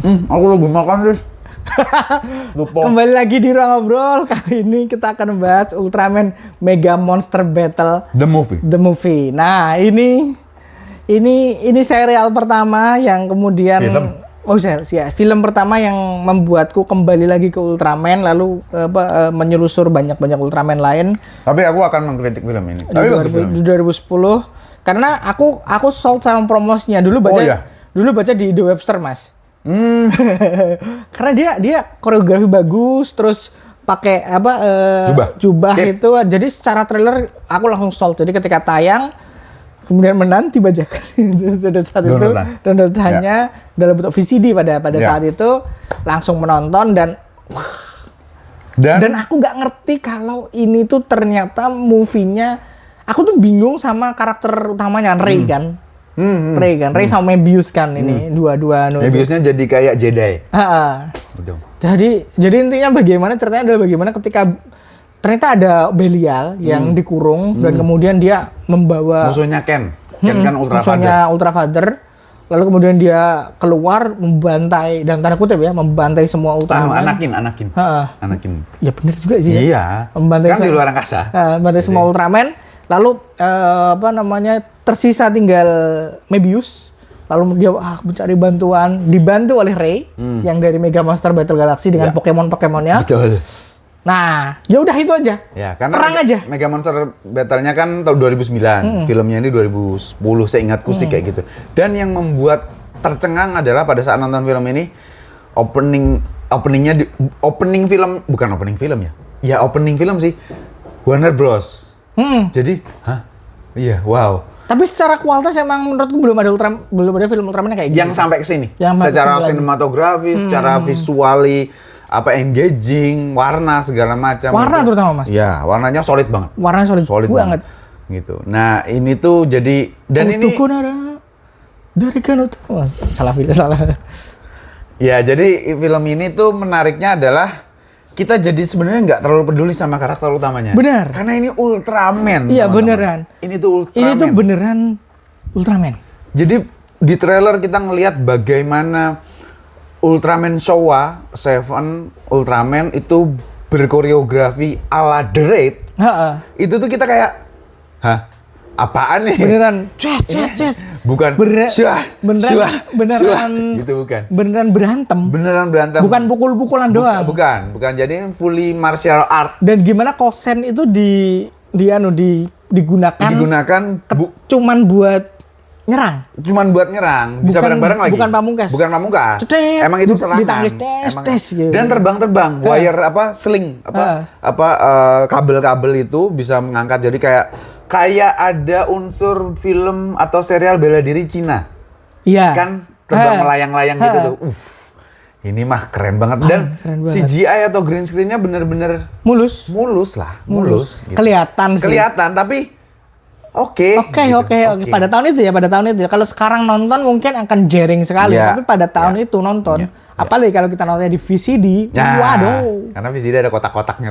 Aku lagi makan, Riz. Lupa. Kembali lagi di Ruang Ngobrol. Kali ini kita akan membahas Ultraman Mega Monster Battle The movie. Nah, ini serial pertama yang kemudian film pertama yang membuatku kembali lagi ke Ultraman, lalu menyelusur banyak Ultraman lain. Tapi aku akan mengkritik film ini. Tapi bagus film ini. 2010 karena aku sold sama promosinya dulu baca di The Webster, Mas. Karena dia koreografi bagus, terus pakai jubah itu, jadi secara trailer aku langsung sold. Jadi ketika tayang kemudian menanti bajakan pada saat itu downloadannya dalam bentuk VCD pada saat itu langsung menonton dan aku nggak ngerti kalau ini tuh ternyata movie-nya, aku tuh bingung sama karakter utamanya Rey kan. Rey sama Mebius kan ini dua-dua. Mebiusnya jadi kayak Jedi. Betul. Jadi intinya ceritanya adalah bagaimana ketika ternyata ada Belial yang dikurung dan kemudian dia membawa musuhnya Ken kan Ultra Father. Lalu kemudian dia keluar membantai, dalam tanda kutip ya, membantai semua Ultraman. Anakin. Ya benar juga sih. Iya. Membantai kan di luar angkasa. Membantai semua Ultraman. Lalu tersisa tinggal Mebius. Lalu dia mencari bantuan, dibantu oleh Rey yang dari Mega Monster Battle Galaxy dengan Pokemon-Pokemonnya. Betul. Nah, ya udah itu aja. Ya, karena perang aja. Mega Monster Battle-nya kan tahun 2009. Filmnya ini 2010 seingatku sih kayak gitu. Dan yang membuat tercengang adalah pada saat nonton film ini opening film sih. Warner Bros. Jadi, iya, wow. Tapi secara kualitas emang menurutku belum ada film Ultraman kayak gitu. Yang sampai ke sini. Secara sinematografi, secara visuali, engaging, warna segala macam. Warna terutama, Mas. Ya, warnanya solid banget. Warnanya solid banget. Gitu. Nah, ini tuh jadi dan ini dari kan salah. Ya, jadi film ini tuh menariknya adalah kita jadi sebenarnya nggak terlalu peduli sama karakter utamanya. Benar. Karena ini Ultraman. Iya, beneran. Ini tuh Ultraman. Ini tuh beneran Ultraman. Jadi di trailer kita ngelihat bagaimana Ultraman Showa 7 Ultraman itu berkoreografi ala The Raid. Itu tuh kita kayak, apaan nih? Beneran, ces. Bukan, beneran, gitu bukan. Beneran berantem. Bukan pukul-pukulan doang. Bukan. Jadi fully martial art. Dan gimana kosen itu digunakan cuman buat nyerang. Bisa bareng-bareng lagi. Bukan pamungkas. Cedet, emang itu serangan. Gitu. Dan terbang. Wire sling kabel-kabel itu bisa mengangkat, jadi kayak ada unsur film atau serial bela diri Cina. Iya. Kan terbang melayang-layang gitu tuh. Ini mah keren banget. Dan CGI atau green screen-nya bener-bener mulus. Gitu. Kelihatan tapi Oke. Pada tahun itu ya. Kalau sekarang nonton mungkin akan jaring sekali, tapi pada tahun itu nonton. Apalagi kalau kita nontonnya di VCD, waduh. Karena VCD ada kotak-kotaknya.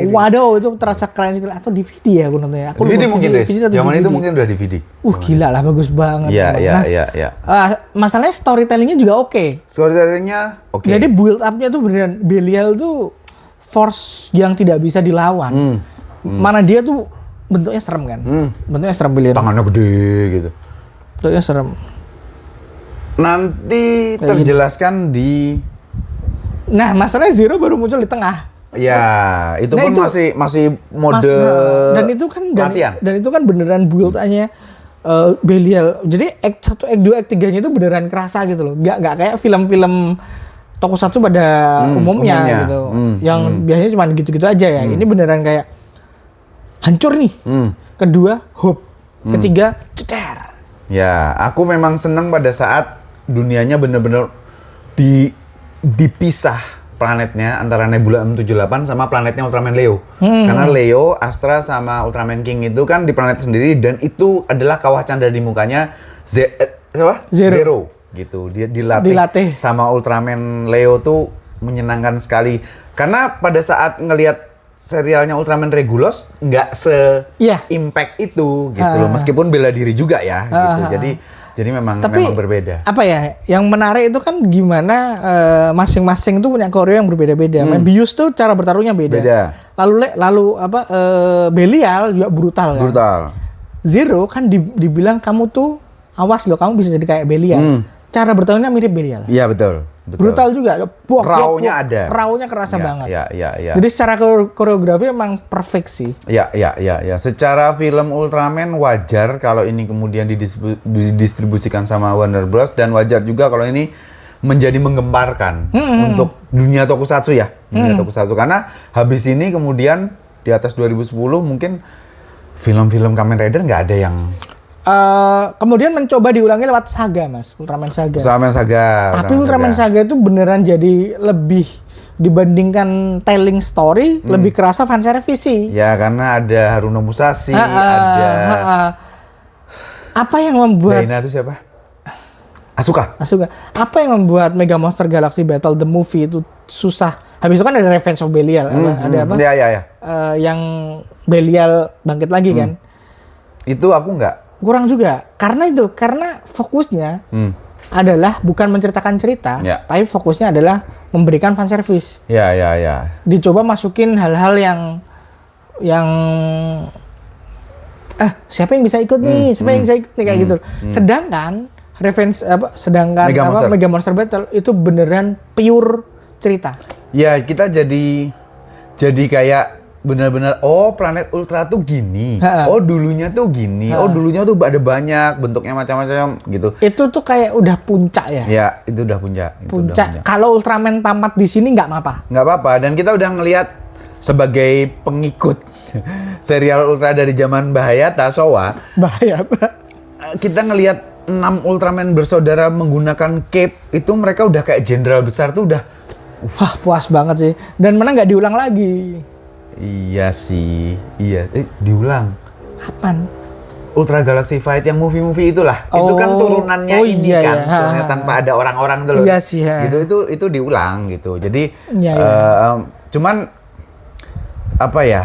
Waduh, itu terasa keren sekali. Atau DVD ya aku nontonnya. DVD mungkin deh. Zaman itu mungkin udah DVD. Gila lah, bagus banget. Iya. Masalahnya storytellingnya juga oke. Jadi build up-nya tuh beneran Belial tuh force yang tidak bisa dilawan. Mana dia tuh bentuknya serem kan? Bentuknya serem Belial. Tangannya gede gitu. Bentuknya serem. Nanti terjelaskan di. Nah, masalahnya Zero baru muncul di tengah. Ya, itu pun masih mode dan itu kan latihan. Dan itu kan beneran build-nya Belial. Jadi act 1, act 2, act 3-nya itu beneran kerasa gitu loh. Nggak kayak film-film tokusatsu pada umumnya gitu. Yang biasanya cuma gitu-gitu aja ya. Ini beneran kayak hancur nih. Kedua, hope. Ketiga, ceder. Ya, aku memang seneng pada saat dunianya bener-bener dipisah planetnya antara Nebula M78 sama planetnya Ultraman Leo. Karena Leo, Astra sama Ultraman King itu kan di planet sendiri dan itu adalah kawah canda di mukanya Zero. Gitu. Dia dilatih sama Ultraman Leo tuh menyenangkan sekali. Karena pada saat ngelihat serialnya Ultraman Regulus nggak se-impact itu gitu loh. Meskipun bela diri juga ya gitu. Jadi Jadi memang Tapi, memang berbeda. Apa ya? Yang menarik itu kan gimana masing-masing tuh punya koreo yang berbeda-beda. Mebius tuh cara bertarungnya beda. Lalu Belial juga brutal kan. Brutal. Zero kan dibilang kamu tuh awas loh, kamu bisa jadi kayak Belial. Cara bertarungnya mirip Belial. Iya betul. Brutal juga. Raunya ada. Raunya kerasa banget. Iya. Jadi secara koreografi emang perfect sih. Ya. Secara film Ultraman wajar kalau ini kemudian didistribusikan sama Warner Bros. Dan wajar juga kalau ini menjadi menggemparkan untuk dunia tokusatsu ya. Dunia tokusatsu. Karena habis ini kemudian di atas 2010 mungkin film-film Kamen Rider nggak ada yang... kemudian mencoba diulangi lewat Saga, Mas. Ultraman Saga. Tapi Ultraman Saga itu beneran jadi lebih dibandingkan telling story, lebih kerasa fan service sih. Ya, karena ada Haruno Musashi, ada apa yang membuat Daina itu siapa? Asuka. Apa yang membuat Mega Monster Galaxy Battle the Movie itu susah? Habis itu kan ada Revenge of Belial, ada apa? Ya. Yang Belial bangkit lagi kan? Itu aku nggak. Kurang juga, karena fokusnya adalah bukan menceritakan cerita, tapi fokusnya adalah memberikan fan service. Ya. Dicoba masukin hal-hal yang siapa yang bisa ikut nih, kayak gitu. Sedangkan Mega Monster Battle itu beneran pure cerita. Ya, kita jadi kayak benar-benar planet Ultra tuh gini. Dulunya tuh gini. Dulunya tuh ada banyak bentuknya macam-macam gitu. Itu tuh kayak udah puncak ya. Ya, itu udah puncak. Kalau Ultraman tamat di sini nggak apa-apa. Dan kita udah ngelihat sebagai pengikut serial Ultra dari zaman Bahayata Showa. Kita ngelihat 6 Ultraman bersaudara menggunakan cape itu, mereka udah kayak jenderal besar tuh udah. Wah, puas banget sih. Dan mana nggak diulang lagi. Iya sih, diulang. Kapan? Ultra Galaxy Fight yang movie itulah. Itu kan turunannya ini kan, turunannya tanpa ada orang-orang tuh loh. Iya sih. Itu diulang gitu. Jadi cuman apa ya?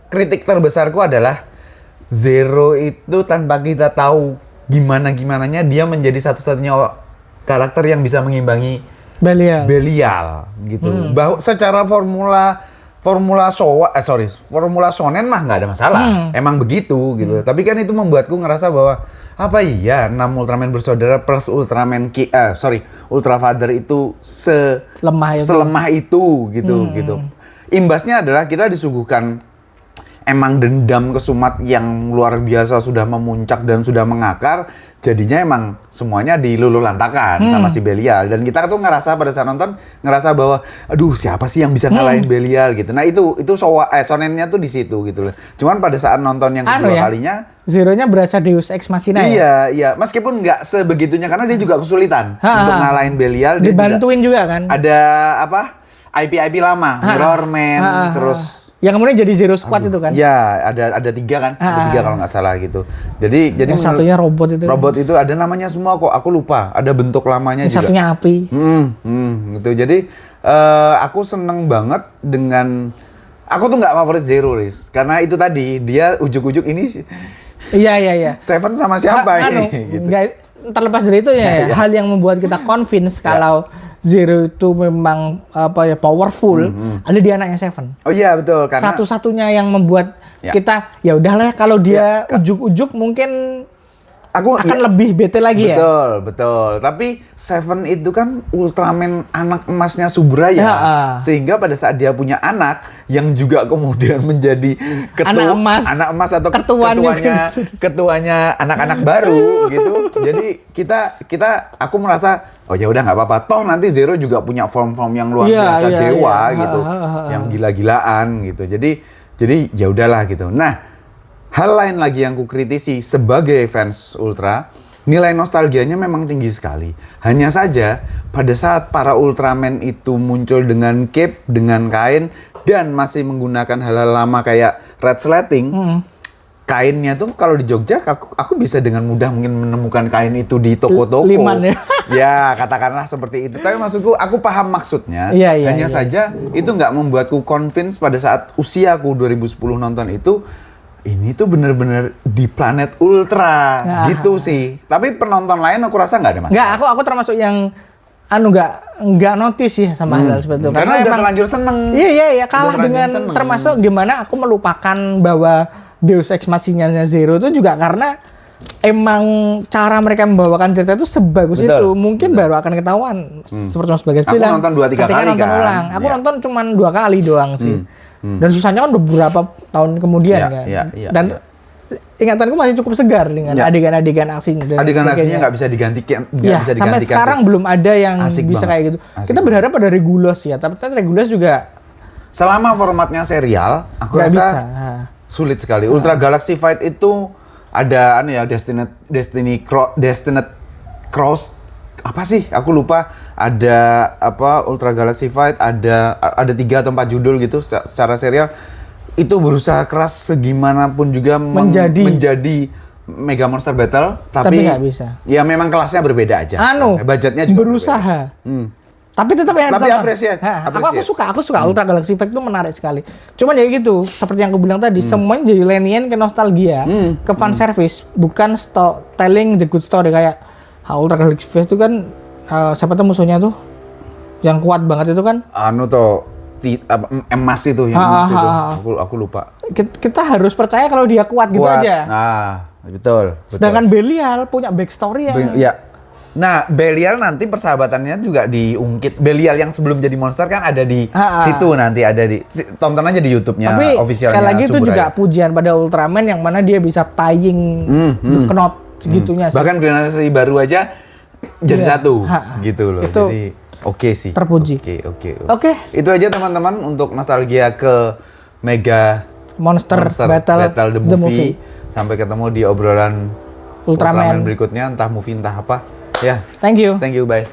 Kritik terbesarku adalah Zero itu tanpa kita tahu gimananya dia menjadi satu-satunya karakter yang bisa mengimbangi Belial gitu. Bahwa secara formula shonen mah nggak ada masalah. Emang begitu gitu. Tapi kan itu membuatku ngerasa bahwa apa iya 6 Ultraman bersaudara plus Ultra Father itu selemah itu gitu. Imbasnya adalah kita disuguhkan emang dendam kesumat yang luar biasa sudah memuncak dan sudah mengakar. Jadinya emang semuanya diluluhlantakan sama si Belial. Dan kita tuh ngerasa pada saat nonton bahwa aduh siapa sih yang bisa ngalahin Belial gitu. Nah itu shonennya tuh di situ gitu loh. Cuman pada saat nonton yang kedua kalinya Zero-nya berasa Deus Ex Machina ya? Iya. Meskipun nggak sebegitunya karena dia juga kesulitan untuk ngalahin Belial. Dibantuin juga kan? Ada IP lama, Mirrorman, terus yang kemudian jadi Zero Squad itu kan? Ya, ada 3 kan? Ada 3 kalau nggak salah gitu. Jadi satunya robot itu. Robot itu ada namanya semua kok. Aku lupa. Ada bentuk lamanya juga. Satunya api. Gitu. Jadi aku seneng banget dengan. Aku tuh nggak favorit Zero, Riz. Karena itu tadi dia ujuk-ujuk ini. Iya. Seven sama siapa ini? Gitu. Terlepas dari itu hal yang membuat kita convince kalau Zero itu memang powerful ada di anaknya Seven. Oh iya betul, karena satu-satunya yang membuat kita ya udahlah kalau dia ujuk-ujuk mungkin aku akan lebih bete lagi Betul. Tapi Seven itu kan Ultraman anak emasnya Subraya. Sehingga pada saat dia punya anak yang juga kemudian menjadi anak emas atau ketuanya anak-anak baru gitu. Jadi aku merasa ya udah nggak apa-apa. Toh nanti Zero juga punya form-form yang luar biasa dewa gitu. Yang gila-gilaan gitu. Jadi ya udahlah gitu. Nah, hal lain lagi yang ku kritisi sebagai fans Ultra, nilai nostalgianya memang tinggi sekali. Hanya saja pada saat para Ultraman itu muncul dengan cape, dengan kain, dan masih menggunakan hal-hal lama kayak red slating, kainnya tuh kalau di Jogja aku bisa dengan mudah mungkin menemukan kain itu di toko-toko. Liman ya. Ya katakanlah seperti itu. Tapi maksudku aku paham maksudnya. Hanya saja itu nggak membuatku convince pada saat usiaku 2010 nonton itu. ini tuh bener-bener di planet Ultra gitu sih. Tapi penonton lain aku rasa nggak ada masalah. Nggak, aku termasuk yang nggak notice ya sama hal seperti itu. Karena udah terlanjur seneng. Iya, kalah dengan seneng. Termasuk gimana aku melupakan bahwa Deus Ex Machina-nya Zero itu juga karena emang cara mereka membawakan cerita itu sebagus itu. Mungkin baru akan ketahuan seperti Mas Bagas bilang. Aku nonton 2-3 kali nonton kan. ulang. Aku nonton cuma 2 kali doang sih. Dan susahnya kan beberapa tahun kemudian kan. Dan ingatanku masih cukup segar dengan adegan-adegan aksinya. Adegan aksinya nggak bisa digantikan. Sampai sekarang belum ada yang bisa kayak gitu. Kita berharap ada Regulus ya, tapi kan Regulus juga selama formatnya serial, aku rasa bisa. Sulit sekali. Ultra Galaxy Fight itu ada Destiny Cross apa sih? Aku lupa. Ada apa Ultra Galaxy Fight, ada 3 atau 4 judul gitu secara serial. Itu berusaha keras segimanapun juga menjadi Mega Monster Battle, tapi nggak bisa. Ya memang kelasnya berbeda aja. Budgetnya juga berusaha. Tapi tetap enak. Tapi apresiasi. Aku suka Ultra Galaxy Fight itu menarik sekali. Cuman ya gitu, seperti yang aku bilang tadi, semuanya jadi lenian ke nostalgia, ke fan service, bukan telling the good story kayak Ultra Galaxy Fight itu kan siapa tuh musuhnya tuh yang kuat banget itu kan? Emas itu yang emas itu. Aku lupa. Kita harus percaya kalau dia kuat gitu aja. Betul. Sedangkan Belial punya backstory yang Nah, Belial nanti persahabatannya juga diungkit. Belial yang sebelum jadi monster kan ada di situ nanti ada di tonton aja di YouTube-nya officialnya. Sekali lagi itu juga pujian pada Ultraman yang mana dia bisa tying knot segitunya. Bahkan generasi baru aja jadi satu gitu loh. Itu jadi oke sih. Terpuji. Oke. Itu aja teman-teman untuk nostalgia ke Mega Monster Battle the movie. Sampai ketemu di obrolan Ultraman berikutnya, entah movie entah apa. Ya. Thank you. Bye.